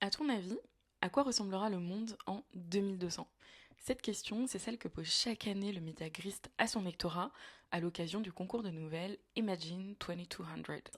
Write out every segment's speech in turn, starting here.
À ton avis, à quoi ressemblera le monde en 2200? Cette question, c'est celle que pose chaque année le médiagriste à son lectorat à l'occasion du concours de nouvelles Imagine 2200.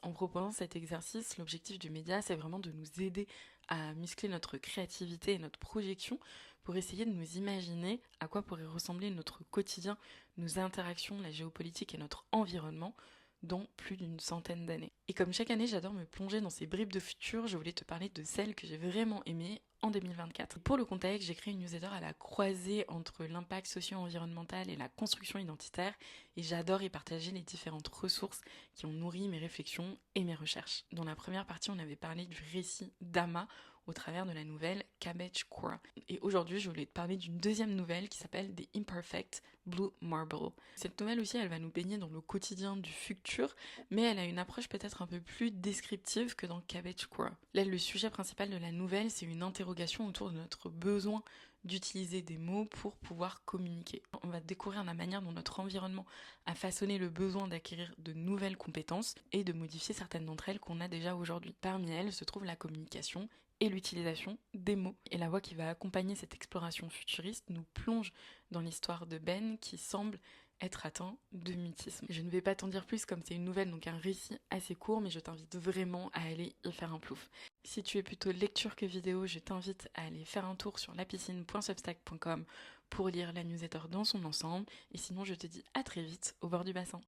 En proposant cet exercice, l'objectif du média, c'est vraiment de nous aider à muscler notre créativité et notre projection pour essayer de nous imaginer à quoi pourrait ressembler notre quotidien, nos interactions, la géopolitique et notre environnement dans plus d'une centaine d'années. Et comme chaque année j'adore me plonger dans ces bribes de futur, je voulais te parler de celles que j'ai vraiment aimées en 2024. Pour le contexte, j'ai créé une newsletter à la croisée entre l'impact socio-environnemental et la construction identitaire, et j'adore y partager les différentes ressources qui ont nourri mes réflexions et mes recherches. Dans la première partie, on avait parlé du récit d'Ama au travers de la nouvelle Cabbage Core. Et aujourd'hui, je voulais te parler d'une deuxième nouvelle qui s'appelle The Imperfect Blue Marble. Cette nouvelle aussi, elle va nous baigner dans le quotidien du futur, mais elle a une approche peut-être un peu plus descriptive que dans Cabbage Core. Là, le sujet principal de la nouvelle, c'est une interrogation autour de notre besoin d'utiliser des mots pour pouvoir communiquer. On va découvrir la manière dont notre environnement a façonné le besoin d'acquérir de nouvelles compétences et de modifier certaines d'entre elles qu'on a déjà aujourd'hui. Parmi elles se trouve la communication et l'utilisation des mots. Et la voix qui va accompagner cette exploration futuriste nous plonge dans l'histoire de Ben qui semble être atteint de mutisme. Je ne vais pas t'en dire plus comme c'est une nouvelle, donc un récit assez court, mais je t'invite vraiment à aller y faire un plouf. Si tu es plutôt lecture que vidéo, je t'invite à aller faire un tour sur lapiscine.substack.com pour lire la newsletter dans son ensemble. Et sinon, je te dis à très vite au bord du bassin.